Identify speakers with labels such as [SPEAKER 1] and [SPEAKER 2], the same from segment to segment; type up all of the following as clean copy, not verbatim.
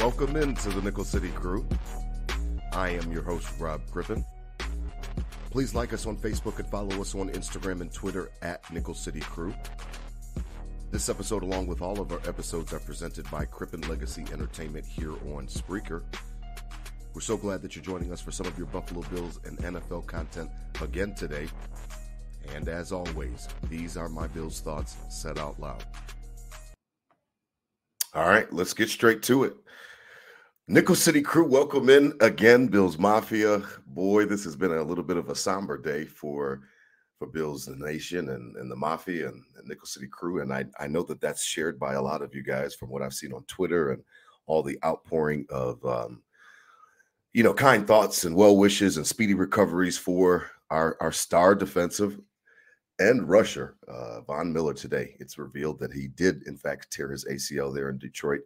[SPEAKER 1] Welcome into the Nickel City Crew. I am your host, Rob Griffin. Please like us on Facebook and follow us on Instagram and Twitter at Nickel City Crew. This episode, along with all of our episodes, are presented by Crippen Legacy Entertainment here on Spreaker. We're so glad that you're joining us for some of your Buffalo Bills and NFL content again today. And as always, these are my Bills thoughts said out loud. All right, let's get straight to it. Nickel City Crew, welcome in again, Bills Mafia. Boy, this has been a little bit of a somber day for Bills the Nation and the Mafia and Nickel City Crew. And I know that that's shared by a lot of you guys from what I've seen on Twitter and all the outpouring of, kind thoughts and well wishes and speedy recoveries for our star defensive and rusher, Von Miller today. It's revealed that he did, in fact, tear his ACL there in Detroit.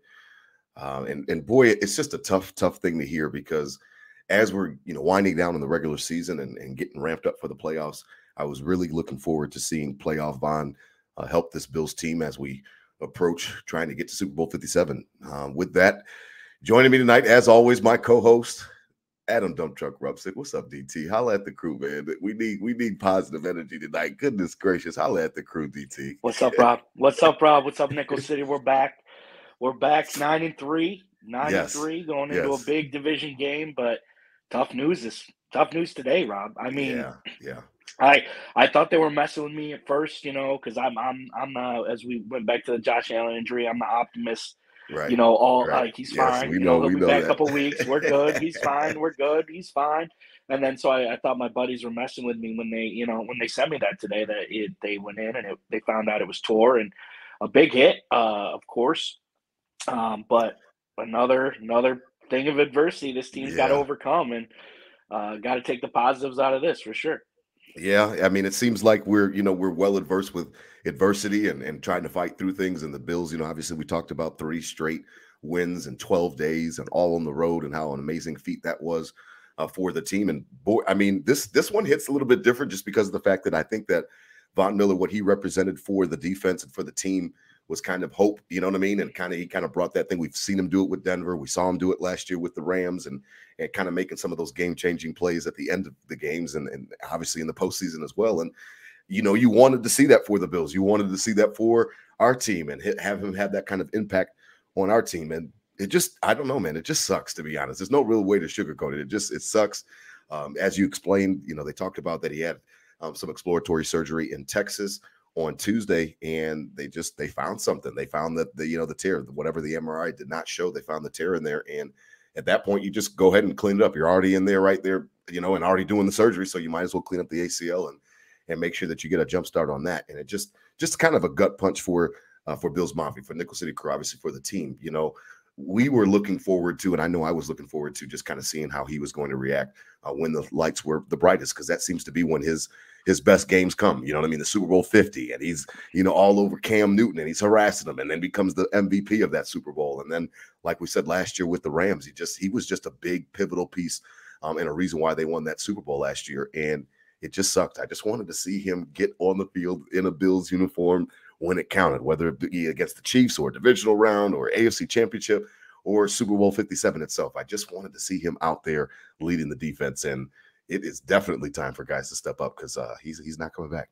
[SPEAKER 1] And boy, it's just a tough thing to hear because as we're, winding down in the regular season and getting ramped up for the playoffs, I was really looking forward to seeing playoff Von help this Bills team as we approach trying to get to Super Bowl 57. With that, joining me tonight, as always, my co-host, Adam Dump Truck Rupsick. What's up, DT? Holla at the crew, man. We need positive energy tonight. Goodness gracious. Holla at the crew, DT.
[SPEAKER 2] What's up, Rob? What's up, Rob? What's up, Nickel City? We're back. We're back 9-3. 9-3 going into a big division game, but tough news today, Rob. I mean,
[SPEAKER 1] yeah.
[SPEAKER 2] I thought they were messing with me at first, because I'm as we went back to the Josh Allen injury, I'm the optimist.
[SPEAKER 1] Right.
[SPEAKER 2] He's fine. He'll be back a couple weeks. We're good. He's fine. We're good. He's fine. And then so I thought my buddies were messing with me when they sent me that today that they went in and they found out it was tore and a big hit, of course. But another thing of adversity this team's got to overcome and got to take the positives out of this for sure.
[SPEAKER 1] Yeah, I mean, it seems like we're well adversed with adversity and trying to fight through things. And the Bills, obviously we talked about 3 straight wins in 12 days and all on the road and how an amazing feat that was for the team. And boy, I mean, this one hits a little bit different just because of the fact that I think that Von Miller, what he represented for the defense and for the team was kind of hope, you know what I mean? And he kind of brought that thing. We've seen him do it with Denver. We saw him do it last year with the Rams and kind of making some of those game-changing plays at the end of the games and obviously in the postseason as well. And, you wanted to see that for the Bills. You wanted to see that for our team and have him have that kind of impact on our team. And it just, I don't know, man, it just sucks, to be honest. There's no real way to sugarcoat it. It sucks. As you explained, they talked about that he had some exploratory surgery in Texas on Tuesday, and they found something. They found that the tear, whatever the MRI did not show, they found the tear in there. And at that point, you just go ahead and clean it up. You're already in there right there, and already doing the surgery. So you might as well clean up the ACL and make sure that you get a jump start on that. And it just kind of a gut punch for Bills Mafia, for Nickel City Crew, obviously for the team. We were looking forward to, and I know I was looking forward to just kind of seeing how he was going to react when the lights were the brightest, because that seems to be when his best games come. You know what I mean? The Super Bowl 50, and he's, all over Cam Newton, and he's harassing him, and then becomes the MVP of that Super Bowl. And then, like we said last year with the Rams, he was just a big pivotal piece and a reason why they won that Super Bowl last year. And it just sucked. I just wanted to see him get on the field in a Bills uniform when it counted, whether it be against the Chiefs or divisional round or AFC Championship or Super Bowl 57 itself. I just wanted to see him out there leading the defense, and it is definitely time for guys to step up because he's not coming back.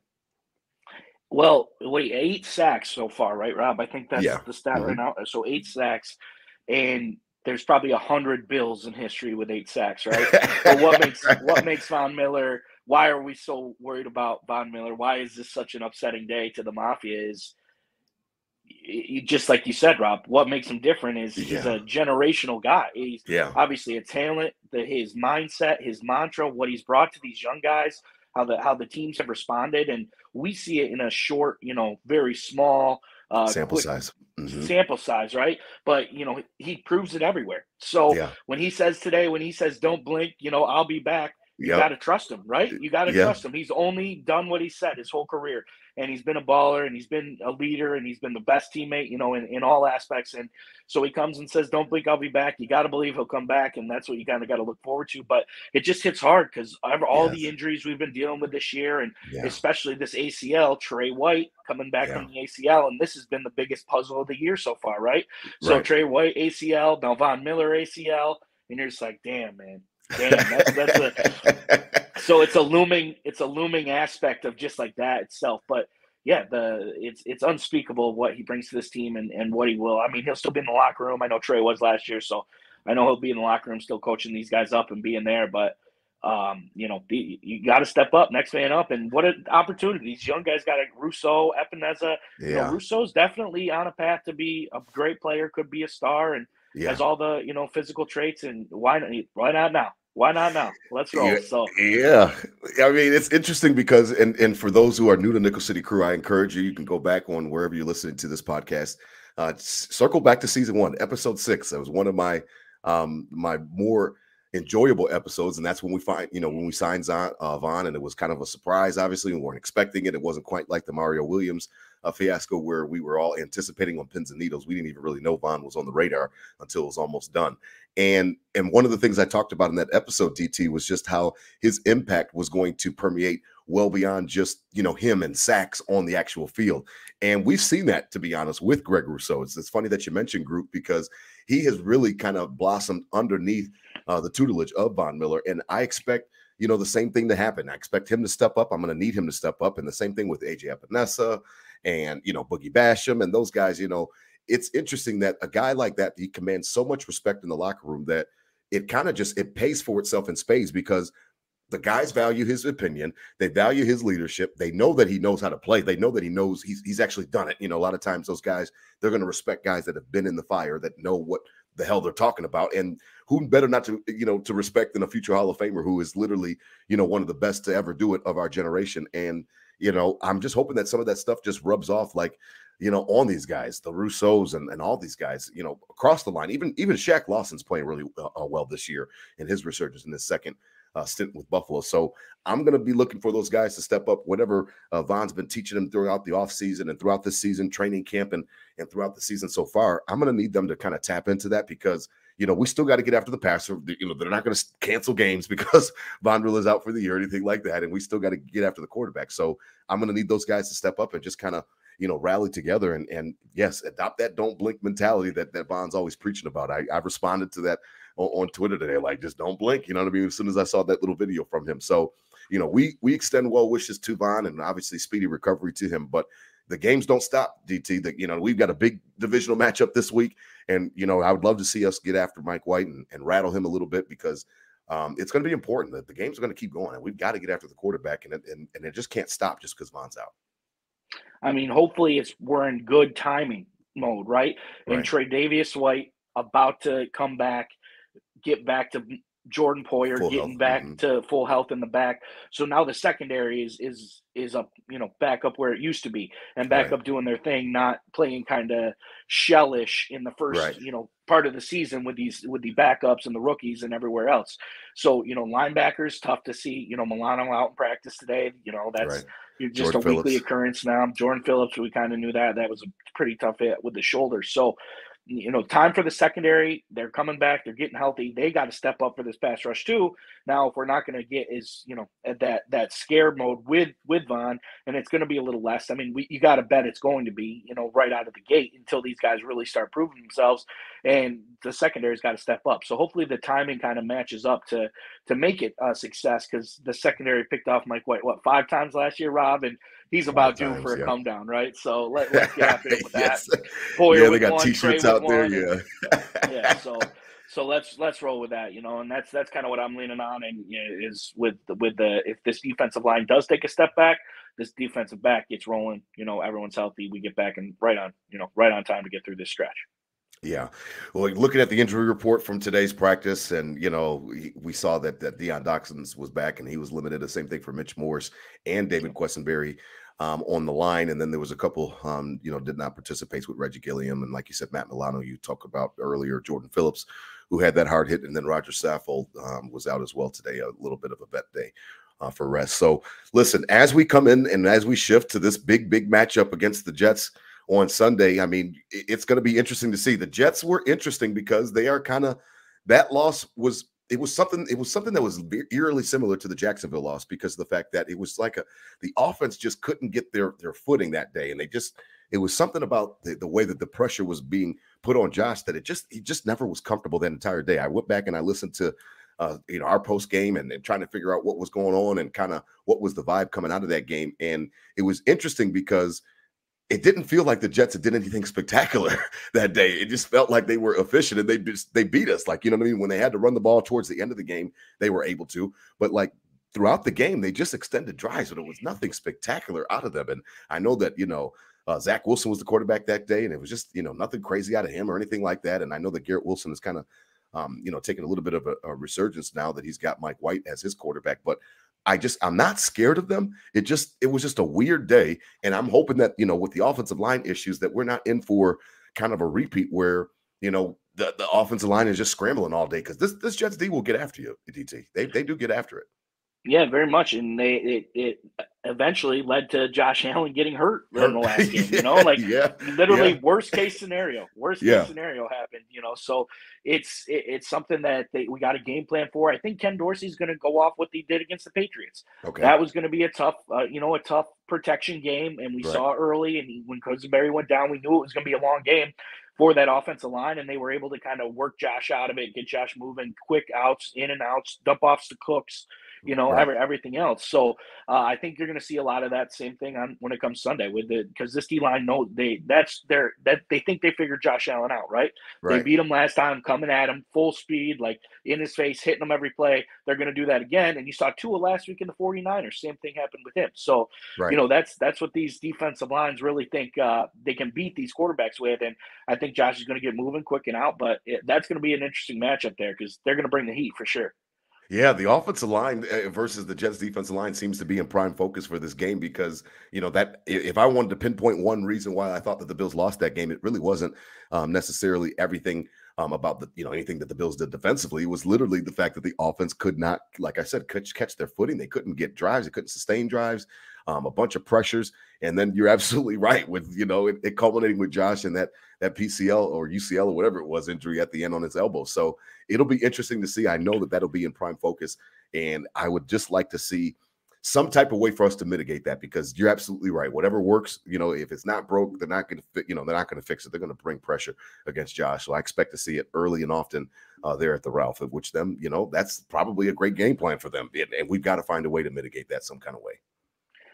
[SPEAKER 2] Well, wait, 8 sacks so far, right, Rob? I think that's the stat right now. So 8 sacks, and there's probably 100 Bills in history with 8 sacks, right? But what makes Von Miller? Why are we so worried about Von Miller? Why is this such an upsetting day to the Mafia? Is just like you said, Rob, what makes him different is he's a generational guy. He's obviously a talent, his mindset, his mantra, what he's brought to these young guys, how the teams have responded. And we see it in a short, very small
[SPEAKER 1] sample size. Mm-hmm.
[SPEAKER 2] Sample size, right? But, he proves it everywhere. So when he says today, don't blink, I'll be back, you got to trust him, right? You got to trust him. He's only done what he said his whole career. and he's been a baller, and he's been a leader, and he's been the best teammate, in all aspects. And so he comes and says, "Don't blink, I'll be back." You got to believe he'll come back, and that's what you kind of got to look forward to. But it just hits hard because all the
[SPEAKER 1] Yes.
[SPEAKER 2] injuries we've been dealing with this year, and
[SPEAKER 1] Yeah.
[SPEAKER 2] especially this ACL, Trey White coming back from the ACL, and this has been the biggest puzzle of the year so far, right? So Trey White ACL, now Von Miller ACL, and you're just like, damn, man. Damn, so it's a looming aspect of just like that itself. But yeah, it's unspeakable what he brings to this team and what he will. I mean, he'll still be in the locker room. I know Trey was last year, so I know he'll be in the locker room still coaching these guys up and being there. But you got to step up, next man up, and what an opportunity. These young guys got Rousseau, Epineza. Rousseau's definitely on a path to be a great player, could be a star, and has all the physical traits. And why not now? Why not now? Let's roll.
[SPEAKER 1] Yeah. I mean, it's interesting because, and for those who are new to Nickel City Crew, I encourage you can go back on wherever you're listening to this podcast. Circle back to season 1, episode 6. That was one of my my more enjoyable episodes, and that's when we signed Von, and it was kind of a surprise. Obviously, we weren't expecting it. It wasn't quite like the Mario Williams fiasco where we were all anticipating on pins and needles. We didn't even really know Von was on the radar until it was almost done. And one of the things I talked about in that episode, DT, was just how his impact was going to permeate well beyond just him and sacks on the actual field. And we've seen that, to be honest, with Greg Rousseau. It's funny that you mentioned Group, because he has really kind of blossomed underneath the tutelage of Von Miller. And I expect the same thing to happen. I expect him to step up. I'm going to need him to step up. And the same thing with AJ Epinesa and Boogie Basham and those guys. It's interesting that a guy like that, he commands so much respect in the locker room that it kind of it pays for itself in spades, because the guys value his opinion. They value his leadership. They know that he knows how to play. They know that he knows he's actually done it. A lot of times those guys, they're going to respect guys that have been in the fire, that know what the hell they're talking about. And who better not to, to respect than a future Hall of Famer who is literally, one of the best to ever do it of our generation. And, I'm just hoping that some of that stuff just rubs off, like, on these guys, the Rousseaus and all these guys, across the line. Even Shaq Lawson's playing really well this year in his resurgence in his second stint with Buffalo. So I'm going to be looking for those guys to step up, whatever Von's been teaching them throughout the offseason and throughout this season, training camp and throughout the season so far. I'm going to need them to kind of tap into that, because we still got to get after the passer. They're not going to cancel games because Von Miller's out for the year or anything like that. And we still got to get after the quarterback. So I'm going to need those guys to step up and just kind of, rally together and yes, adopt that don't blink mentality that Von's always preaching about. I responded to that on Twitter today, like, just don't blink. You know what I mean? As soon as I saw that little video from him. So, we extend well wishes to Von and obviously speedy recovery to him, but the games don't stop, DT. We've got a big divisional matchup this week. And, I would love to see us get after Mike White and rattle him a little bit, because it's going to be important that the games are going to keep going, and we've got to get after the quarterback, and it just can't stop just because Von's out.
[SPEAKER 2] I mean, hopefully we're in good timing mode, right? And Tre'Davious White about to come back, get back to Jordan Poyer
[SPEAKER 1] full
[SPEAKER 2] getting
[SPEAKER 1] health.
[SPEAKER 2] back to full health in the back. So now the secondary is up, back up where it used to be, and back up doing their thing, not playing kind of shellish in the first, part of the season with the backups and the rookies and everywhere else. So, linebackers, tough to see, Milano out in practice today. That's just
[SPEAKER 1] Jordan
[SPEAKER 2] a
[SPEAKER 1] Phillips.
[SPEAKER 2] Weekly occurrence now. Jordan Phillips, we kind of knew that was a pretty tough hit with the shoulder. So, time for the secondary. They're coming back. They're getting healthy. They got to step up for this pass rush too. Now, if we're not going to get at that scare mode with Von, and it's going to be a little less. I mean, you got to bet it's going to be, right out of the gate until these guys really start proving themselves, and the secondary's got to step up. So hopefully the timing kind of matches up to make it a success, because the secondary picked off Mike White 5 times last year, Rob, and he's about due for a come down, right? So let's get after it with that.
[SPEAKER 1] Poyer they got T-shirts out there,
[SPEAKER 2] yeah. So let's roll with that, and that's kind of what I'm leaning on, and is with the if this defensive line does take a step back, this defensive back gets rolling, everyone's healthy, we get back and right on time to get through this stretch.
[SPEAKER 1] Yeah. Well, looking at the injury report from today's practice, and, we saw that Deion Doxson was back and he was limited. The same thing for Mitch Morse and David Quessenberry on the line. And then there was a couple, did not participate with Reggie Gilliam. And like you said, Matt Milano, you talked about earlier, Jordan Phillips, who had that hard hit. And then Roger Saffold was out as well today, a little bit of a vet day for rest. So listen, as we come in and as we shift to this big matchup against the Jets on Sunday, I mean, it's going to be interesting to see. The Jets were interesting because they are kind of, that loss was, it was something that was eerily similar to the Jacksonville loss because of the fact that it was like the offense just couldn't get their footing that day. And it was something about the way that the pressure was being put on Josh that he just never was comfortable that entire day. I went back and I listened to our post game and trying to figure out what was going on and kind of what was the vibe coming out of that game. And it was interesting because it didn't feel like the Jets did anything spectacular that day. It just felt like they were efficient and they beat us. Like, you know what I mean? When they had to run the ball towards the end of the game, they were able to. But like throughout the game, they just extended drives, but it was nothing spectacular out of them. And I know that, Zach Wilson was the quarterback that day, and it was just, nothing crazy out of him or anything like that. And I know that Garrett Wilson is kind of, taking a little bit of a resurgence now that he's got Mike White as his quarterback. But I'm not scared of them. It was just a weird day. And I'm hoping that, with the offensive line issues, that we're not in for kind of a repeat where, the offensive line is just scrambling all day. Because this Jets D will get after you, DT. They do get after it.
[SPEAKER 2] Yeah, very much. And it eventually led to Josh Allen getting hurt in the last game, literally worst case scenario happened, so it's something that we got a game plan for. I think Ken Dorsey's going to go off what he did against the Patriots.
[SPEAKER 1] Okay.
[SPEAKER 2] That was going to be a tough protection game. And we saw early, and when Cousinberry went down, we knew it was going to be a long game for that offensive line, and they were able to kind of work Josh out of it, get Josh moving, quick outs, in and outs, dump offs to Cooks, everything else. So I think you're going to see a lot of that same thing when it comes Sunday because this D line they think they figured Josh Allen out, right? They beat him last time, coming at him full speed, like in his face, hitting him every play. They're going to do that again. And you saw Tua last week in the 49ers. Same thing happened with him. So that's what these defensive lines really think they can beat these quarterbacks with. And I think Josh is going to get moving quick and out. But that's going to be an interesting matchup there because they're going to bring the heat for sure.
[SPEAKER 1] Yeah, the offensive line versus the Jets defensive line seems to be in prime focus for this game because, that if I wanted to pinpoint one reason why I thought that the Bills lost that game, it really wasn't necessarily everything about anything that the Bills did defensively. It was literally the fact that the offense could not, like I said, catch their footing. They couldn't get drives. They couldn't sustain drives, a bunch of pressures. And then you're absolutely right with, it culminating with Josh and that PCL or UCL or whatever it was injury at the end on his elbow. So it'll be interesting to see. I know that that'll be in prime focus. And I would just like to see some type of way for us to mitigate that because you're absolutely right. Whatever works, if it's not broke, they're not going to, they're not going to fix it. They're going to bring pressure against Josh. So I expect to see it early and often there at the Ralph, of which that's probably a great game plan for them. And we've got to find a way to mitigate that some kind of way.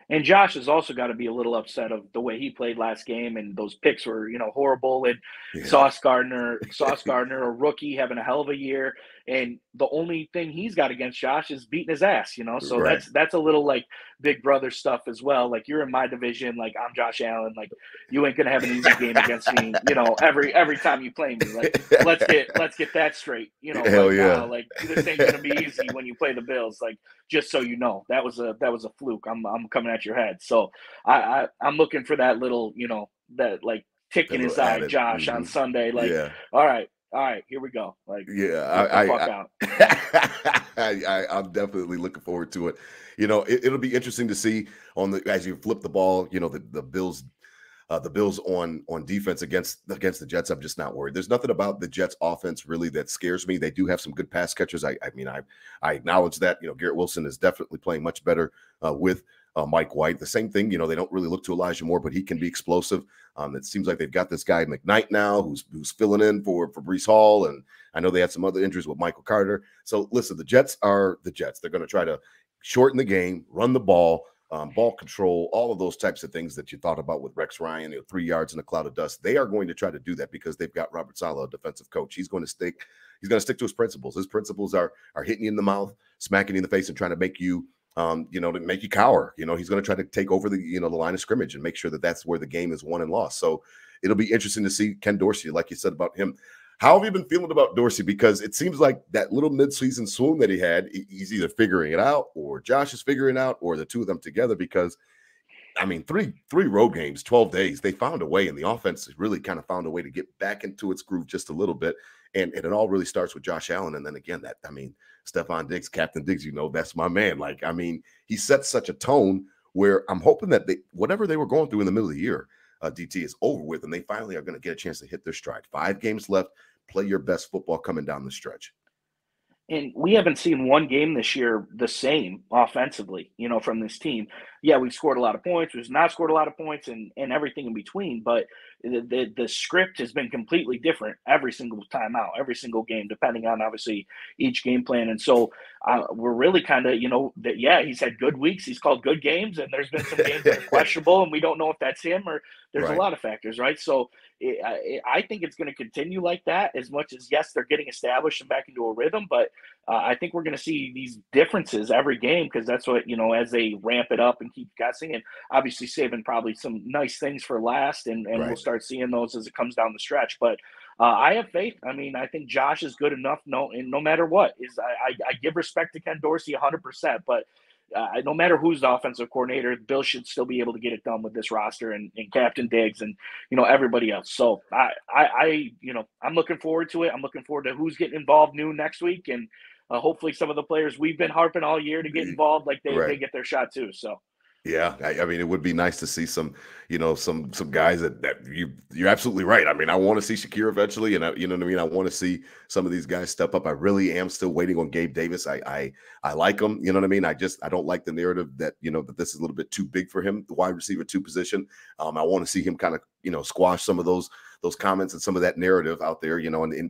[SPEAKER 2] And Josh has also got to be a little upset of the way he played last game, and those picks were, horrible. And Sauce Gardner, a rookie, having a hell of a year, and the only thing he's got against Josh is beating his ass. So that's a little like big brother stuff as well. Like, you're in my division, like I'm Josh Allen, like you ain't gonna have an easy game against me. Every time you play me, like let's get that straight.
[SPEAKER 1] Hell yeah.
[SPEAKER 2] Like this ain't gonna be easy when you play the Bills. Like, just so you know, that was a fluke. I'm coming at your head. So I'm looking for that little, that like tick in his eye, Josh, on Sunday. Like, all right, here we go. Like,
[SPEAKER 1] I'm definitely looking forward to it. It'll be interesting to see as you flip the ball, the Bills. The Bills on defense against the Jets, I'm just not worried. There's nothing about the Jets offense really that scares me. They do have some good pass catchers. I acknowledge that. Garrett Wilson is definitely playing much better with Mike White. The same thing, they don't really look to Elijah Moore, but he can be explosive. It seems like they've got this guy McKnight now who's filling in for Breece Hall, and I know they had some other injuries with Michael Carter. So listen, the Jets are the Jets. They're going to try to shorten the game, run the ball. Ball control, all of those types of things that you thought about with Rex Ryan, 3 yards in a cloud of dust. They are going to try to do that because they've got Robert Saleh, a defensive coach. He's going to stick to his principles. His principles are hitting you in the mouth, smacking you in the face, and trying to make you, to make you cower. He's going to try to take over the line of scrimmage and make sure that that's where the game is won and lost. So it'll be interesting to see Ken Dorsey, like you said about him. How have you been feeling about Dorsey? Because it seems like that little midseason swoon that he had, he's either figuring it out or Josh is figuring it out or the two of them together, because I mean, three road games, 12 days. They found a way, and the offense really kind of found a way to get back into its groove just a little bit. And it all really starts with Josh Allen. And then again, Stephon Diggs, Captain Diggs, that's my man. Like, I mean, he sets such a tone where I'm hoping that whatever they were going through in the middle of the year, DT, is over with, and they finally are going to get a chance to hit their stride. 5 games left. Play your best football coming down the stretch.
[SPEAKER 2] And we haven't seen one game this year the same offensively, from this team. Yeah, we've scored a lot of points. We've not scored a lot of points and everything in between. But the script has been completely different every single time out, every single game, depending on, obviously, each game plan. And so we're really kind of, he's had good weeks. He's called good games. And there's been some games that are questionable. And we don't know if that's him or there's a lot of factors, right? So I think it's going to continue like that, as much as, yes, they're getting established and back into a rhythm. But I think we're going to see these differences every game, because that's what, as they ramp it up and keep guessing, and obviously saving probably some nice things for last. And we'll start seeing those as it comes down the stretch. But I have faith. I mean, I think Josh is good enough. No matter what, I give respect to Ken Dorsey 100%. But no matter who's the offensive coordinator, Bill should still be able to get it done with this roster and Captain Diggs and, everybody else. So I'm looking forward to it. I'm looking forward to who's getting involved new next week. And hopefully some of the players we've been harping all year to get involved, like they get their shot too. So.
[SPEAKER 1] Yeah, I mean, it would be nice to see some guys that you're absolutely right. I mean, I want to see Shakir eventually, and you know what I mean. I want to see some of these guys step up. I really am still waiting on Gabe Davis. I like him. You know what I mean. I don't like the narrative that that this is a little bit too big for him, the wide receiver 2 position. I want to see him kind of squash some of those comments and some of that narrative out there,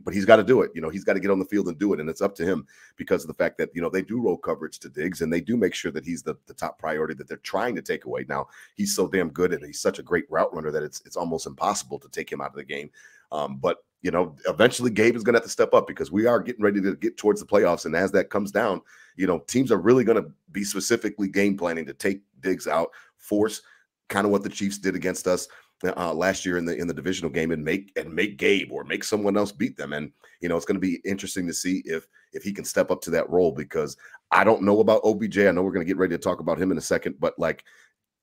[SPEAKER 1] but he's got to do it. He's got to get on the field and do it. And it's up to him, because of the fact that, they do roll coverage to Diggs, and they do make sure that he's the top priority that they're trying to take away. Now, he's so damn good, and he's such a great route runner that it's almost impossible to take him out of the game. But eventually Gabe is going to have to step up, because we are getting ready to get towards the playoffs. And as that comes down, teams are really going to be specifically game planning to take Diggs out, force kind of what the Chiefs did against us last year in the divisional game, and make Gabe or make someone else beat them. And it's going to be interesting to see if he can step up to that role, because I don't know about OBJ. I know we're going to get ready to talk about him in a second, but like,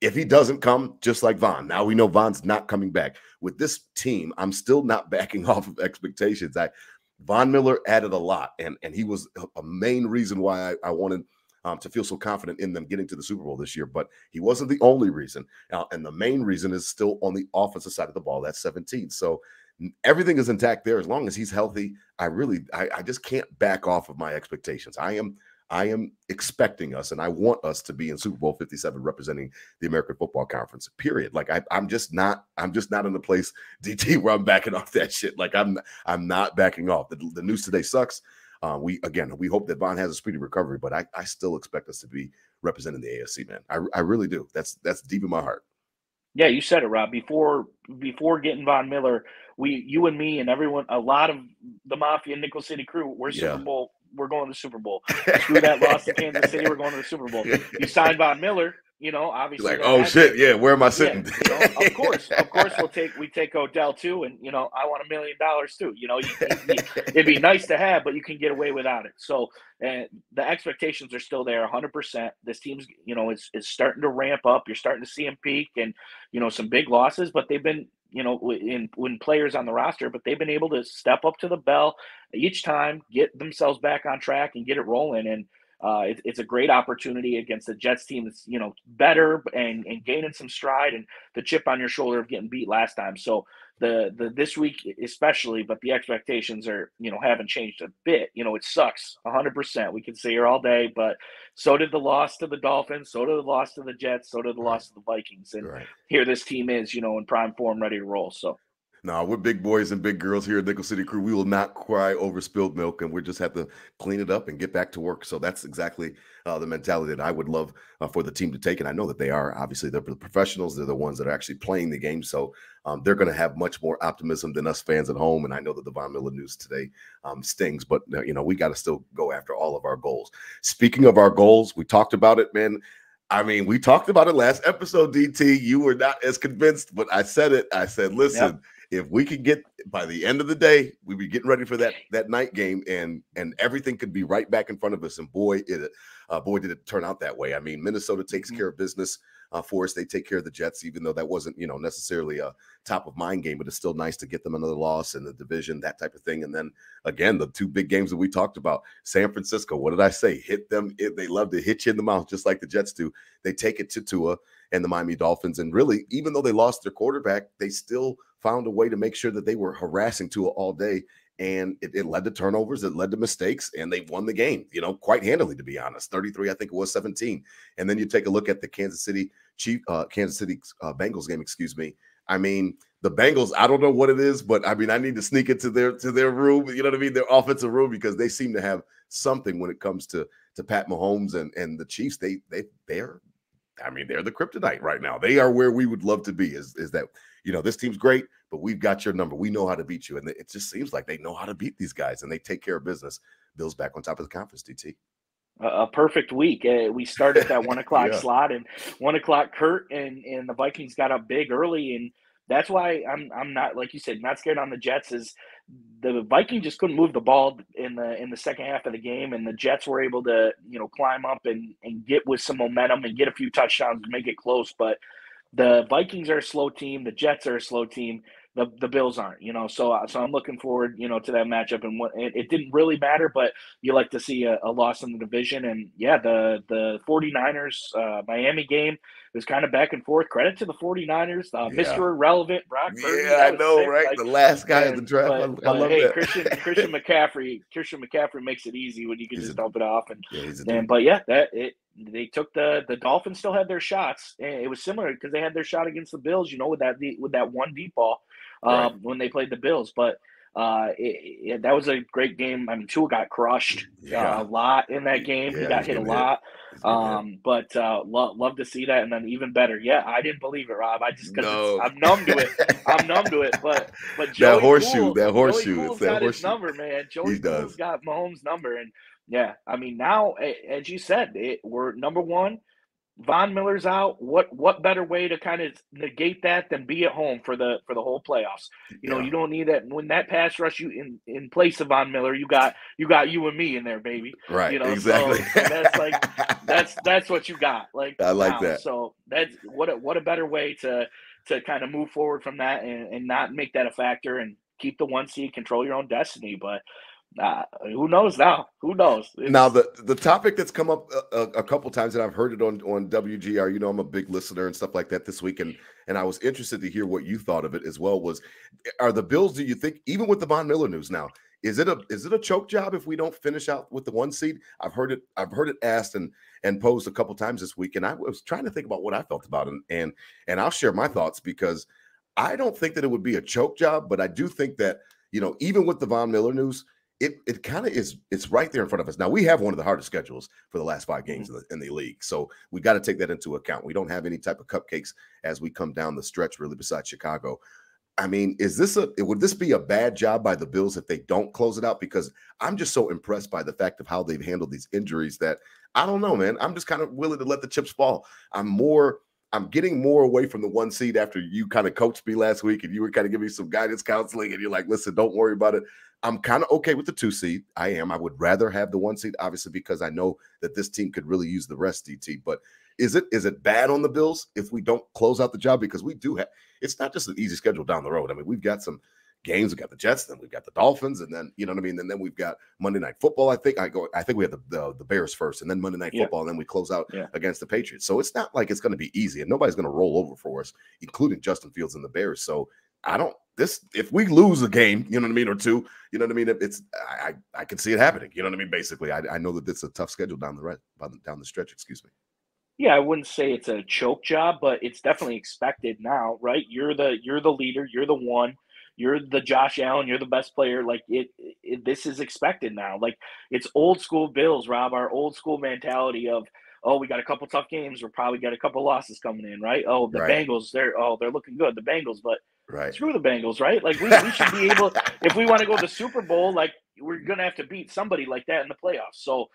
[SPEAKER 1] if he doesn't come, just like Von, now we know Von's not coming back. With this team, I'm still not backing off of expectations. Von Miller added a lot, and he was a main reason why I wanted to feel so confident in them getting to the Super Bowl this year. But he wasn't the only reason. And the main reason is still on the offensive side of the ball. That's 17. So everything is intact there as long as he's healthy. I just can't back off of my expectations. I am expecting us, and I want us to be in Super Bowl 57 representing the American Football Conference, period. Like I'm just not in the place, DT, where I'm backing off that shit. Like I'm not backing off. The news today sucks. We hope that Von has a speedy recovery, but I still expect us to be representing the AFC, man. I really do. That's deep in my heart.
[SPEAKER 2] Yeah, you said it, Rob. Before getting Von Miller, you and me and everyone, a lot of the Mafia and Nickel City crew, we're Super Bowl. We're going to the Super Bowl. Screw that loss to Kansas City. We're going to the Super Bowl. You signed Von Miller. Obviously.
[SPEAKER 1] Like, oh shit, yeah. Where am I sitting?
[SPEAKER 2] Yeah, of course, we take Odell too, and I want $1 million too. It'd be nice to have, but you can get away without it. So, the expectations are still there, 100%. This team's, is starting to ramp up. You're starting to see them peak, and some big losses, but they've been, when players on the roster, but they've been able to step up to the bell each time, get themselves back on track, and get it rolling. And it's a great opportunity against the Jets team that's, better and gaining some stride, and the chip on your shoulder of getting beat last time. So this week especially, but the expectations are, haven't changed a bit. It sucks 100%. We can sit here all day, but so did the loss to the Dolphins, so did the loss to the Jets, so did the loss to the Vikings. And here this team is, in prime form, ready to roll. So.
[SPEAKER 1] No, we're big boys and big girls here at Nickel City Crew. We will not cry over spilled milk, and we just have to clean it up and get back to work. So that's exactly the mentality that I would love for the team to take. And I know that they are. Obviously, they're the professionals. They're the ones that are actually playing the game. So they're going to have much more optimism than us fans at home. And I know that the Von Miller news today stings, but, we got to still go after all of our goals. Speaking of our goals, we talked about it, man. I mean, we talked about it last episode, DT. You were not as convinced, but I said it. I said, listen, if we could get by the end of the day, we'd be getting ready for that night game, and everything could be right back in front of us. And boy, did it turn out that way. I mean, Minnesota takes care of business for us. They take care of the Jets, even though that wasn't, necessarily a top of mind game, but it's still nice to get them another loss in the division, that type of thing. And then again, the two big games that we talked about, San Francisco, what did I say? Hit them. They love to hit you in the mouth, just like the Jets do. They take it to Tua and the Miami Dolphins. And really, even though they lost their quarterback, they still found a way to make sure that they were harassing Tua all day. And it led to turnovers, it led to mistakes, and they won the game, quite handily, to be honest. 33, I think it was 17. And then you take a look at the Kansas City Bengals game, excuse me. I mean, the Bengals, I don't know what it is, but I mean, I need to sneak into their room, you know what I mean, their offensive room, because they seem to have something when it comes to Pat Mahomes and the Chiefs. They're the kryptonite right now. They are where we would love to be, is that, this team's great, but we've got your number. We know how to beat you. And it just seems like they know how to beat these guys, and they take care of business. Bills back on top of the conference, DT.
[SPEAKER 2] A perfect week. We started that 1 o'clock slot, and 1 o'clock Kurt and the Vikings got up big early. And that's why I'm not, like you said, not scared on the Jets. Is the Vikings just couldn't move the ball in the second half of the game, and the Jets were able to, climb up and get with some momentum and get a few touchdowns to make it close. But the Vikings are a slow team. The Jets are a slow team. The Bills aren't, so I'm looking forward, to that matchup. And it didn't really matter, but you like to see a loss in the division. And yeah, the 49ers Miami game was kind of back and forth. Credit to the 49ers, Mr. Irrelevant, Brock Purdy.
[SPEAKER 1] Yeah, I know, sick. Right? Like, the last guy in the draft. I love
[SPEAKER 2] hey,
[SPEAKER 1] that.
[SPEAKER 2] Christian McCaffrey makes it easy when you can just dump it off. They took the Dolphins still had their shots. It was similar because they had their shot against the Bills, with that one deep ball when they played the Bills. But that was a great game. I mean, Tua got crushed a lot in that game. He got hit a lot. But love to see that. And then even better, I didn't believe it, Rob. I just I'm numb to it. But Joey
[SPEAKER 1] that horseshoe,
[SPEAKER 2] Joey got his number, man. Joey Cool's got Mahomes' number, and yeah, I mean, now, as you said, we're number one. Von Miller's out. What better way to kind of negate that than be at home for the whole playoffs? You don't need that. When that pass rush, you in place of Von Miller, you got you and me in there, baby.
[SPEAKER 1] Right. Exactly.
[SPEAKER 2] So that's what you got. Like,
[SPEAKER 1] I like that.
[SPEAKER 2] So that's what a better way to kind of move forward from that and not make that a factor and keep the 1 seed, control your own destiny. But who knows now? Who knows?
[SPEAKER 1] Now, the topic that's come up a couple times, and I've heard it on WGR. I'm a big listener and stuff like that this week, and I was interested to hear what you thought of it as well. Are the Bills? Do you think, even with the Von Miller news now, is it a choke job if we don't finish out with the 1 seed? I've heard it asked and posed a couple times this week, and I was trying to think about what I felt about it, and I'll share my thoughts, because I don't think that it would be a choke job, but I do think that even with the Von Miller news, it kind of is. It's right there in front of us. Now, we have one of the hardest schedules for the last 5 games in the league, so we got to take that into account. We don't have any type of cupcakes as we come down the stretch, really, besides Chicago. I mean, would this be a bad job by the Bills if they don't close it out? Because I'm just so impressed by the fact of how they've handled these injuries that I don't know, man. I'm just kind of willing to let the chips fall. I'm getting more away from the 1 seed after you kind of coached me last week, and you were kind of giving me some guidance counseling, and you're like, listen, don't worry about it. I'm kind of okay with the 2 seed. I would rather have the 1 seed, obviously, because I know that this team could really use the rest, DT. But is it bad on the Bills if we don't close out the job? Because we do have, it's not just an easy schedule down the road. I mean, we've got some games. We've got the Jets, then we've got the Dolphins, and then, you know what I mean? And then we've got Monday Night Football. I think we have the Bears first, and then Monday Night Football, and then we close out against the Patriots. So it's not like it's going to be easy, and nobody's going to roll over for us, including Justin Fields and the Bears. So if we lose a game, you know what I mean, or 2, you know what I mean, I can see it happening. You know what I mean? Basically, I know that it's a tough schedule down the stretch. Excuse me.
[SPEAKER 2] Yeah, I wouldn't say it's a choke job, but it's definitely expected now, right? You're the leader. You're the one. You're the Josh Allen. You're the best player. Like this is expected now. Like, it's old school Bills, Rob. Our old school mentality of, oh, we got a couple tough games. We're probably got a couple losses coming in, right? Oh, the Bengals, they're looking good. The Bengals, but screw the Bengals, right? Like, we should be able, if we want to go to the Super Bowl, like, we're gonna have to beat somebody like that in the playoffs. So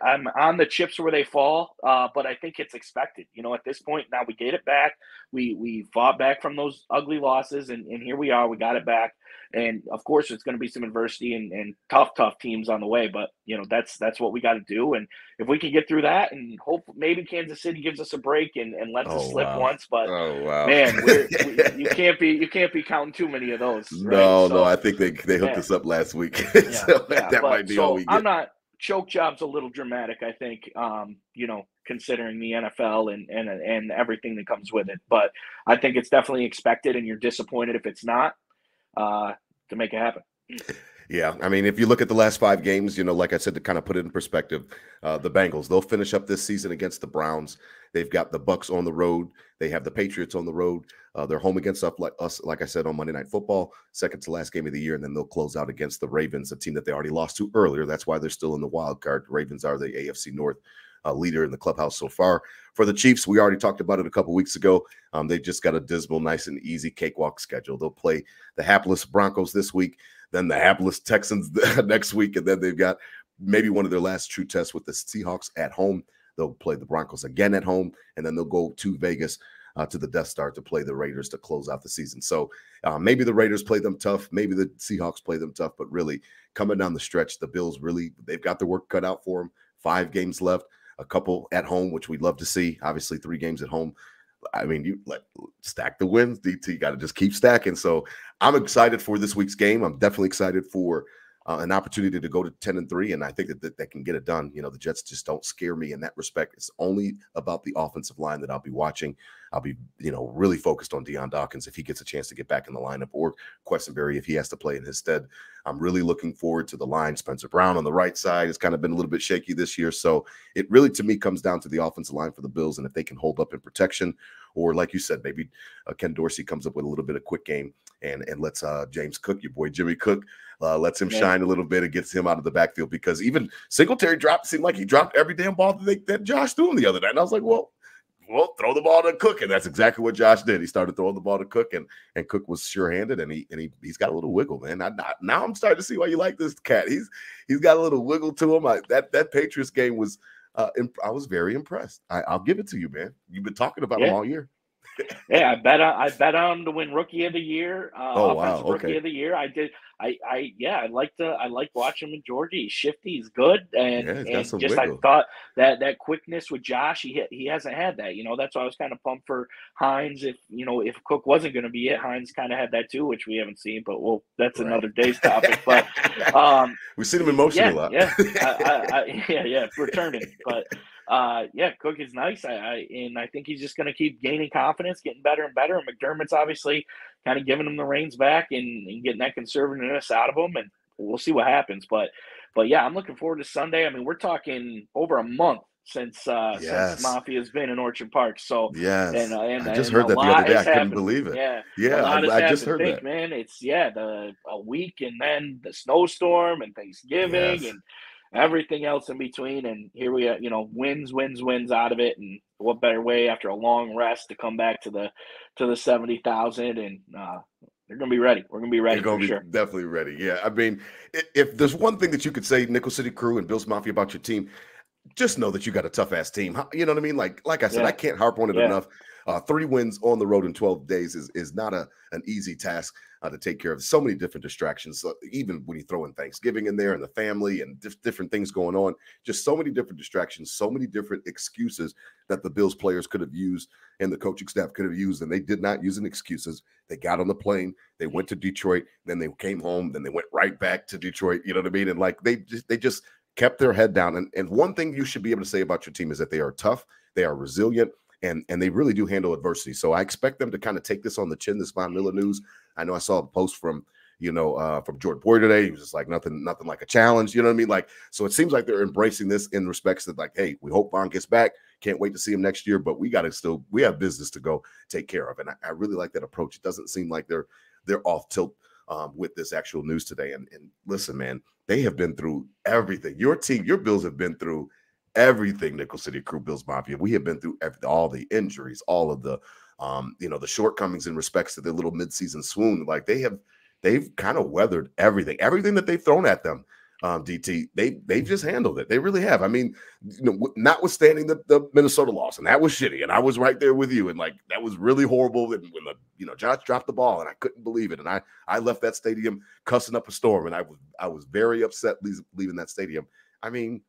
[SPEAKER 2] I'm on the chips where they fall, but I think it's expected. At this point now, we get it back. We fought back from those ugly losses, and here we are. We got it back. And of course, it's going to be some adversity and tough teams on the way. But that's what we got to do. And if we can get through that, and hope maybe Kansas City gives us a break and lets us
[SPEAKER 1] Oh
[SPEAKER 2] slip
[SPEAKER 1] wow.
[SPEAKER 2] once. But
[SPEAKER 1] Oh wow.
[SPEAKER 2] man, you can't be counting too many of those, right?
[SPEAKER 1] No,
[SPEAKER 2] So
[SPEAKER 1] I think they hooked
[SPEAKER 2] yeah,
[SPEAKER 1] us up last week.
[SPEAKER 2] yeah,
[SPEAKER 1] So
[SPEAKER 2] yeah.
[SPEAKER 1] that might
[SPEAKER 2] But
[SPEAKER 1] be all
[SPEAKER 2] so
[SPEAKER 1] we
[SPEAKER 2] I'm
[SPEAKER 1] get.
[SPEAKER 2] not choke job's a little dramatic, I think. Considering the NFL and everything that comes with it. But I think it's definitely expected, and you're disappointed if it's not to make it happen.
[SPEAKER 1] Yeah, I mean, if you look at the last 5 games, like I said, to kind of put it in perspective, the Bengals, they'll finish up this season against the Browns. They've got the Bucks on the road. They have the Patriots on the road. They're home against us, like I said, on Monday Night Football, second to last game of the year, and then they'll close out against the Ravens, a team that they already lost to earlier. That's why they're still in the wild card. The Ravens are the AFC North leader in the clubhouse so far. For the Chiefs, we already talked about it a couple weeks ago. They just got a dismal, nice and easy cakewalk schedule. They'll play the hapless Broncos this week, then the hapless Texans next week, and then they've got maybe one of their last true tests with the Seahawks at home. They'll play the Broncos again at home, and then they'll go to Vegas to the Death Star to play the Raiders to close out the season. So maybe the Raiders play them tough, maybe the Seahawks play them tough, but really coming down the stretch, the Bills they've got their work cut out for them. 5 games left, a couple at home, which we'd love to see. Obviously, 3 games at home. I mean, you stack the wins, DT. You got to just keep stacking. So I'm excited for this week's game. I'm definitely excited for an opportunity to go to 10-3, and I think that can get it done. The Jets just don't scare me in that respect. It's only about the offensive line that I'll be watching. I'll be, really focused on Deion Dawkins if he gets a chance to get back in the lineup, or Questenberry if he has to play in his stead. I'm really looking forward to the line. Spencer Brown on the right side has kind of been a little bit shaky this year. So it really, to me, comes down to the offensive line for the Bills, and if they can hold up in protection, or like you said, maybe Ken Dorsey comes up with a little bit of quick game and lets James Cook, your boy Jimmy Cook, lets him shine a little bit and gets him out of the backfield, because even Singletary seemed like he dropped every damn ball that Josh threw him the other night. And I was like, well, throw the ball to Cook. And that's exactly what Josh did. He started throwing the ball to Cook, and Cook was sure-handed, and he's got a little wiggle, man. Now I'm starting to see why you like this cat. He's got a little wiggle to him. That Patriots game was I was very impressed. I'll give it to you, man. You've been talking about him all year.
[SPEAKER 2] Yeah, I bet on him to win Rookie of the Year, offensive Rookie of the Year. I did. I like watching him with Georgie. He's shifty, he's good, and just wiggle. I thought that quickness with Josh, he hasn't had that. That's why I was kind of pumped for Hines. If Cook wasn't going to be it, Hines kind of had that too, which we haven't seen. But that's another day's topic. But
[SPEAKER 1] we've seen him in motion a lot.
[SPEAKER 2] Yeah, returning, but. Cook is nice. I think he's just going to keep gaining confidence, getting better and better. And McDermott's obviously kind of giving him the reins back and getting that conservativeness out of him. And we'll see what happens. But yeah, I'm looking forward to Sunday. I mean, we're talking over a month since Mafia's been in Orchard Park. So
[SPEAKER 1] and I just heard that the other day. I couldn't believe it. I just heard that.
[SPEAKER 2] Man, it's a week, and then the snowstorm and Thanksgiving and everything else in between, and here we are, wins out of it, and what better way after a long rest to come back to the 70,000, and they're gonna be ready. We're gonna be ready.
[SPEAKER 1] They're gonna be definitely ready. Yeah, I mean, if there's one thing that you could say, Nickel City Crew and Bills Mafia, about your team, just know that you got a tough ass team. You know what I mean? Like I said, I can't harp on it enough. 3 wins on the road in 12 days is not an easy task to take care of. So many different distractions. So even when you throw in Thanksgiving in there and the family and different things going on, just so many different distractions, so many different excuses that the Bills players could have used and the coaching staff could have used, and they did not use any excuses. They got on the plane, they went to Detroit, then they came home, then they went right back to Detroit. You know what I mean? And like they just kept their head down. And one thing you should be able to say about your team is that they are tough, they are resilient, and they really do handle adversity. So I expect them to kind of take this on the chin, this Von Miller news. I know I saw a post from Jordan Poyer today. He was just like, nothing like a challenge. You know what I mean? Like, so it seems like they're embracing this in respects that, like, hey, we hope Von gets back. Can't wait to see him next year, but we have business to go take care of. And I really like that approach. It doesn't seem like they're off tilt with this actual news today. And listen, man, they have been through everything. Your team, your Bills have been through everything. Nickel City Crew, Bills Mafia. We have been through all the injuries, all of the the shortcomings in respects to their little midseason swoon. Like they've kind of weathered everything that they've thrown at them. DT, they've just handled it. They really have. I mean, notwithstanding the Minnesota loss, and that was shitty, and I was right there with you, and like that was really horrible. And when Josh dropped the ball, and I couldn't believe it, and I left that stadium cussing up a storm, and I was very upset leaving that stadium. I mean,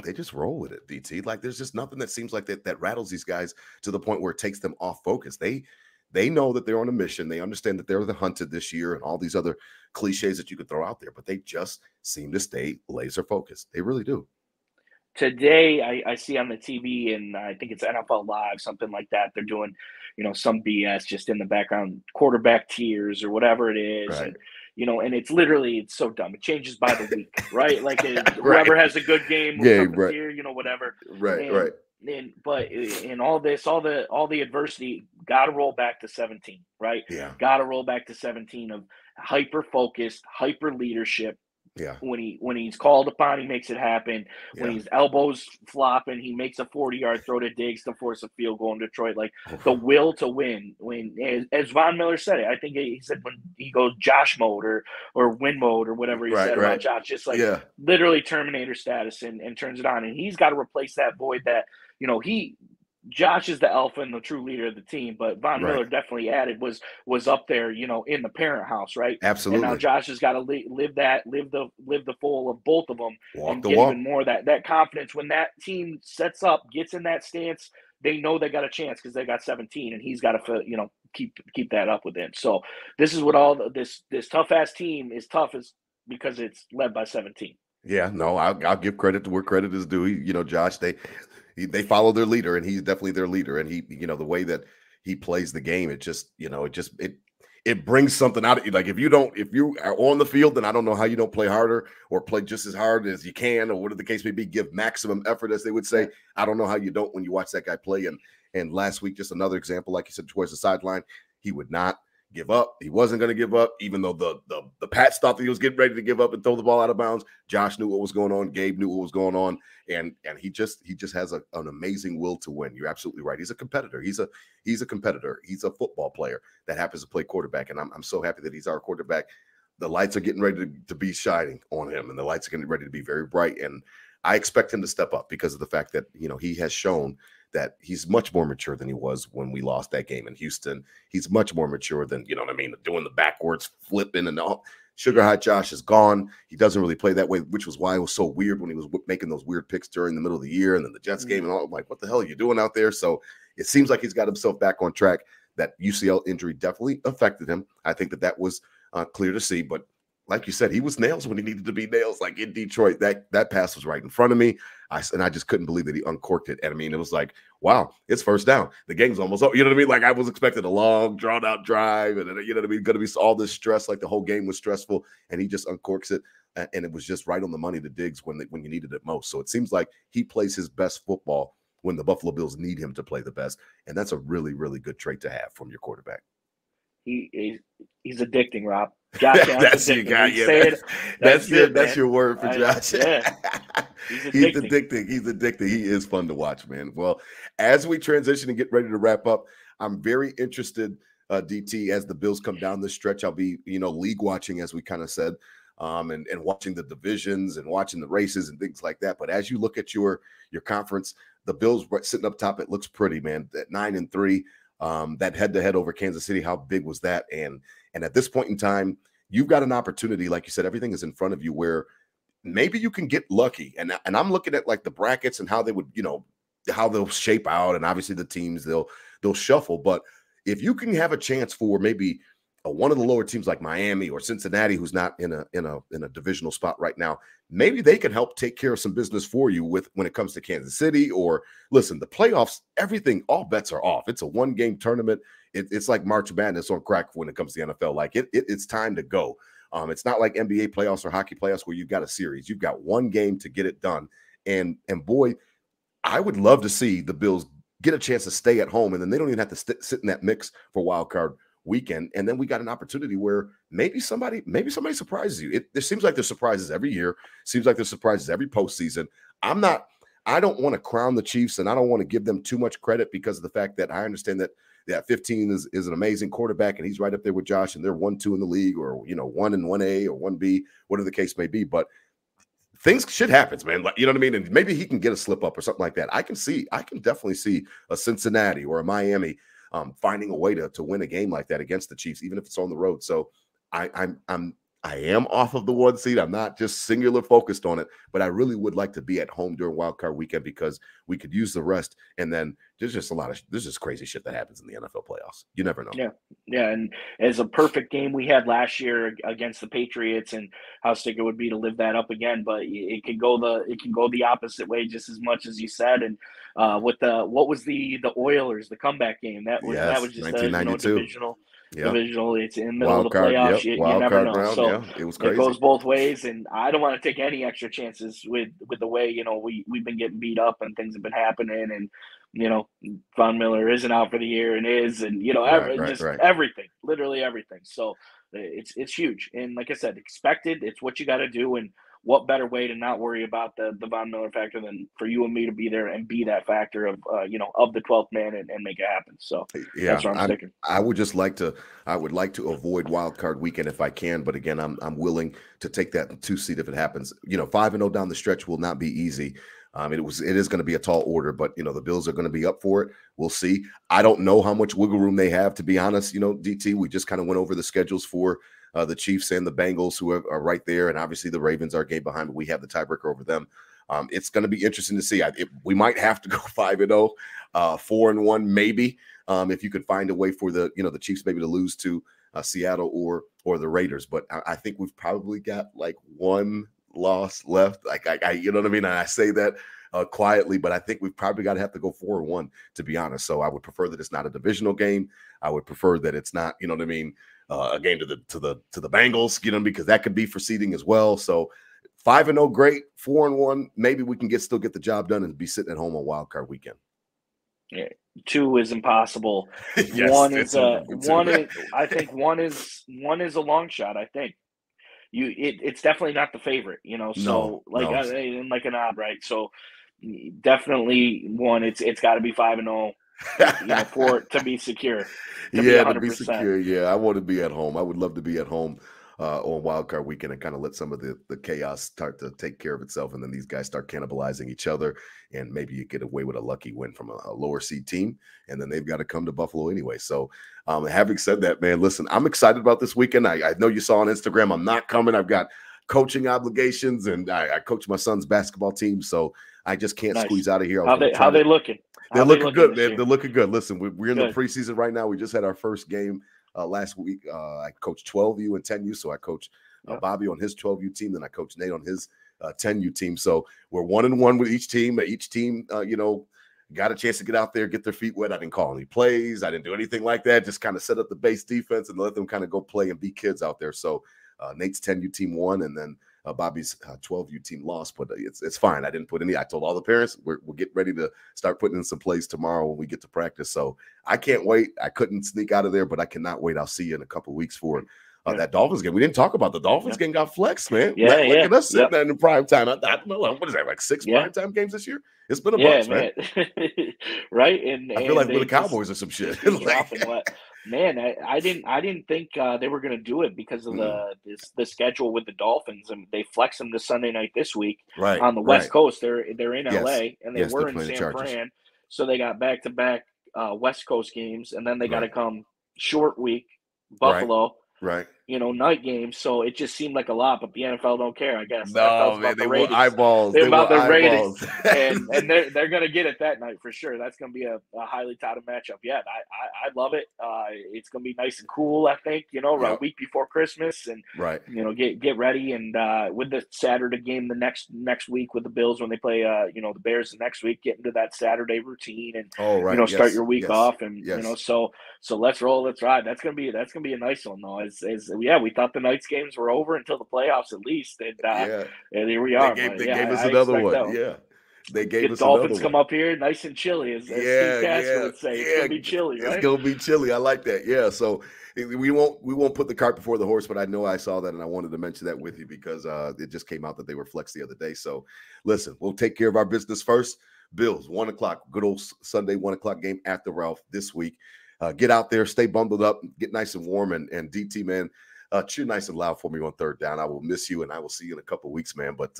[SPEAKER 1] they just roll with it, DT. Like there's just nothing that seems like that rattles these guys to the point where it takes them off focus. They know that they're on a mission. They understand that they're the hunted this year and all these other cliches that you could throw out there, but they just seem to stay laser focused. They really do.
[SPEAKER 2] Today, I see on the TV, and I think it's NFL Live, something like that. They're doing, some BS just in the background, quarterback tiers or whatever it is.
[SPEAKER 1] Right.
[SPEAKER 2] And, and it's so dumb. It changes by the week, right? Like
[SPEAKER 1] right.
[SPEAKER 2] Whoever has a good game will come
[SPEAKER 1] right.
[SPEAKER 2] tier, whatever.
[SPEAKER 1] Right, right.
[SPEAKER 2] But in all this, all the adversity, got to roll back to 17, right?
[SPEAKER 1] Yeah.
[SPEAKER 2] Got to roll back to 17 of hyper focused, hyper leadership.
[SPEAKER 1] Yeah.
[SPEAKER 2] When he's called upon, he makes it happen. Yeah. When his elbows flopping, he makes a 40-yard throw to Diggs to force a field goal in Detroit. Like the will to win. When as Von Miller said it, I think he said when he goes Josh mode or win mode or whatever he said about Josh, just like literally Terminator status and turns it on. And he's got to replace that void that Josh is the alpha and the true leader of the team, but Von Miller definitely added was up there, in the parent house, right?
[SPEAKER 1] Absolutely.
[SPEAKER 2] And now Josh has got to live the full of both of them and get even more that confidence. When that team sets up, gets in that stance, they know they got a chance because they got 17, and he's got to keep that up with him. So this is what this tough ass team is tough is because it's led by 17.
[SPEAKER 1] Yeah, no, I'll give credit to where credit is due. Josh, they follow their leader, and he's definitely their leader. And he, the way that he plays the game, it just, it brings something out of you. Like if you are on the field, then I don't know how you don't play harder or play just as hard as you can, or whatever the case may be, give maximum effort, as they would say. I don't know how you don't when you watch that guy play. And last week, just another example, like you said, towards the sideline, he would not give up. He wasn't going to give up, even though the Pats thought that he was getting ready to give up and throw the ball out of bounds. Josh knew what was going on. Gabe knew what was going on, and he just has an amazing will to win. You're absolutely right. He's a competitor. He's a competitor. He's a football player that happens to play quarterback, and I'm so happy that he's our quarterback. The lights are getting ready to be shining on him, and the lights are getting ready to be very bright. And I expect him to step up because of the fact that he has shown that he's much more mature than he was when we lost that game in Houston. He's much more mature than, doing the backwards flipping and all. Sugar Hot Josh is gone. He doesn't really play that way, which was why it was so weird when he was making those weird picks during the middle of the year and then the Jets game and all. I'm like, what the hell are you doing out there? So it seems like he's got himself back on track. That UCL injury definitely affected him. I think that was clear to see, but like you said, he was nails when he needed to be nails. Like in Detroit, that pass was right in front of me. I just couldn't believe that he uncorked it. And I mean, it was like, wow, it's first down. The game's almost over. You know what I mean? Like I was expecting a long, drawn out drive, and you know what I mean, going to be all this stress. Like the whole game was stressful, and he just uncorks it, and it was just right on the money to Diggs when you needed it most. So it seems like he plays his best football when the Buffalo Bills need him to play the best, and that's a really, really good trait to have from your quarterback.
[SPEAKER 2] He's addicting, Rob. Josh
[SPEAKER 1] that's your guy. Yeah, that's your word for Josh. He's addicting. He's addicting. He is fun to watch, man. Well, as we transition and get ready to wrap up, I'm very interested, DT, as the Bills come down this stretch. I'll be, league watching, as we kind of said, and watching the divisions and watching the races and things like that. But as you look at your conference, the Bills sitting up top, it looks pretty, man. At 9-3. That head-to-head over Kansas City, how big was that? And at this point in time, you've got an opportunity, like you said, everything is in front of you where maybe you can get lucky. And I'm looking at like the brackets and how they would, how they'll shape out, and obviously the teams they'll shuffle. But if you can have a chance for maybe one of the lower teams like Miami or Cincinnati, who's not in a divisional spot right now, maybe they can help take care of some business for you when it comes to Kansas City. Or listen, the playoffs, everything, all bets are off. It's a one-game tournament. It's like March Madness on crack when it comes to the NFL. Like it's time to go. It's not like NBA playoffs or hockey playoffs where you've got a series. You've got one game to get it done. And boy, I would love to see the Bills get a chance to stay at home, and then they don't even have to sit in that mix for wild card weekend. And then we got an opportunity where maybe somebody surprises you. There seems like there's surprises every year. Seems like there's surprises every postseason. I don't want to crown the Chiefs, and I don't want to give them too much credit because of the fact that I understand that 15 is an amazing quarterback, and he's right up there with Josh, and they're 1-2 in the league, or 1 and 1A or 1B, whatever the case may be. But things should happen, man. Like, you know what I mean? And maybe he can get a slip up or something like that. I can definitely see a Cincinnati or a Miami finding a way to win a game like that against the Chiefs, even if it's on the road. So I am off of the 1 seed. I'm not just singular focused on it, but I really would like to be at home during Wild Card Weekend because we could use the rest. And then there's just crazy shit that happens in the NFL playoffs. You never know.
[SPEAKER 2] Yeah, and as a perfect game we had last year against the Patriots, and how sick it would be to live that up again. But it can go the opposite way just as much as you said. And what was the Oilers, the comeback game that was just
[SPEAKER 1] 1992.
[SPEAKER 2] divisional. It's in the middle of the
[SPEAKER 1] card,
[SPEAKER 2] playoffs.
[SPEAKER 1] Yep.
[SPEAKER 2] You never know.
[SPEAKER 1] Round,
[SPEAKER 2] so
[SPEAKER 1] it was crazy.
[SPEAKER 2] It goes both ways, and I don't want to take any extra chances with the way we've been getting beat up and things have been happening, and Von Miller isn't out for the year and everything, literally everything. So it's huge, and like I said, expected. It's what you got to do, and what better way to not worry about the Von Miller factor than for you and me to be there and be that factor of the 12th man and make it happen. So that's where I'm sticking.
[SPEAKER 1] I would like to avoid Wild Card Weekend if I can, but again, I'm willing to take that 2 seed if it happens. 5-0 down the stretch will not be easy. It is going to be a tall order, but the Bills are going to be up for it. We'll see. I don't know how much wiggle room they have, to be honest. DT, we just kind of went over the schedules for the Chiefs and the Bengals, who are right there, and obviously the Ravens are a game behind, but we have the tiebreaker over them. It's going to be interesting to see. We might have to go 5-0, 4-1 maybe, if you could find a way for the Chiefs maybe to lose to Seattle or the Raiders. But I think we've probably got like one loss left. Like you know what I mean? And I say that quietly, but I think we've probably got to have to go 4-1, to be honest. So I would prefer that it's not a divisional game. I would prefer that it's not, you know what I mean, a game to the Bengals, because that could be for seeding as well. So 5-0, great. 4-1, maybe we can still get the job done and be sitting at home on Wild Card Weekend.
[SPEAKER 2] Yeah, 2 is impossible.
[SPEAKER 1] Yes,
[SPEAKER 2] I think one is a long shot. I think it's definitely not the favorite, So like an odd, right? So definitely 1. It's got to be 5-0. For it to be secure.
[SPEAKER 1] To be secure. Yeah, I want to be at home. I would love to be at home on Wild Card Weekend and kind of let some of the chaos start to take care of itself, and then these guys start cannibalizing each other, and maybe you get away with a lucky win from a lower seed team, and then they've got to come to Buffalo anyway. So having said that, man, listen, I'm excited about this weekend. I know you saw on Instagram I'm not coming. I've got coaching obligations, and I coach my son's basketball team, so I just can't squeeze out of here.
[SPEAKER 2] How they looking?
[SPEAKER 1] They're looking good. They're looking good. Listen, we're in the preseason right now. We just had our first game last week. I coached 12U and 10U, so I coached Bobby on his 12U team, then I coached Nate on his 10U team. So we're 1-1 with each team. Each team, got a chance to get out there, get their feet wet. I didn't call any plays. I didn't do anything like that. Just kind of set up the base defense and let them kind of go play and be kids out there. So Nate's 10U team won, and then Bobby's 12U team lost, but it's fine. I didn't put any. I told all the parents we'll get ready to start putting in some plays tomorrow when we get to practice. So I can't wait. I couldn't sneak out of there, but I cannot wait. I'll see you in a couple of weeks for that Dolphins game. We didn't talk about the Dolphins game. Got flexed, man. Look at us sitting there in the prime time. I don't know, what is that, like 6 prime time games this year? It's been a bunch, man.
[SPEAKER 2] Right? And
[SPEAKER 1] I feel like we're the Cowboys or some shit.
[SPEAKER 2] Man, I didn't think they were going to do it because of the schedule with the Dolphins, and they flexed them to Sunday night this week on the West Coast. They're in LA, and they were in San Fran, so they got back-to-back West Coast games, and then they got to come short week Buffalo.
[SPEAKER 1] Right.
[SPEAKER 2] Night games. So it just seemed like a lot, but the NFL don't care, I guess.
[SPEAKER 1] No, man, they were eyeballs.
[SPEAKER 2] They're about their ratings. and they're going to get it that night for sure. That's going to be a highly touted matchup. Yeah, I love it. It's going to be nice and cool, I think, a week before Christmas, and, get ready. And with the Saturday game the next week with the Bills when they play, the Bears the next week, get into that Saturday routine and, start your week off. And, so let's roll, let's ride. That's going to be a nice one, though. We thought the Knights games were over until the playoffs at least, and here we are.
[SPEAKER 1] They gave us another one. They gave us
[SPEAKER 2] Dolphins come up here nice and chilly, as Steve Castro would say. It's gonna be chilly, right?
[SPEAKER 1] It's gonna be chilly. I like that. Yeah. So we won't put the cart before the horse, but I know I saw that and I wanted to mention that with you because it just came out that they were flexed the other day. So listen, we'll take care of our business first. Bills, 1:00, good old Sunday 1:00 game at the Ralph this week. Get out there, stay bundled up, get nice and warm, and DT, man. Cheer nice and loud for me on third down. I will miss you, and I will see you in a couple weeks, man. But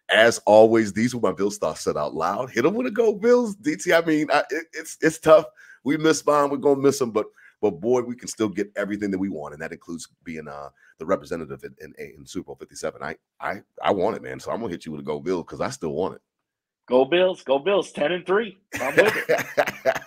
[SPEAKER 1] as always, these were my Bills thoughts said out loud. Hit them with a go, Bills. DT, I mean, it's tough. We miss mine. We're gonna miss them, but boy, we can still get everything that we want, and that includes being the representative in Super Bowl 57. I want it, man. So I'm gonna hit you with a go, Bills, because I still want it.
[SPEAKER 2] Go Bills, 10-3. I'm with it.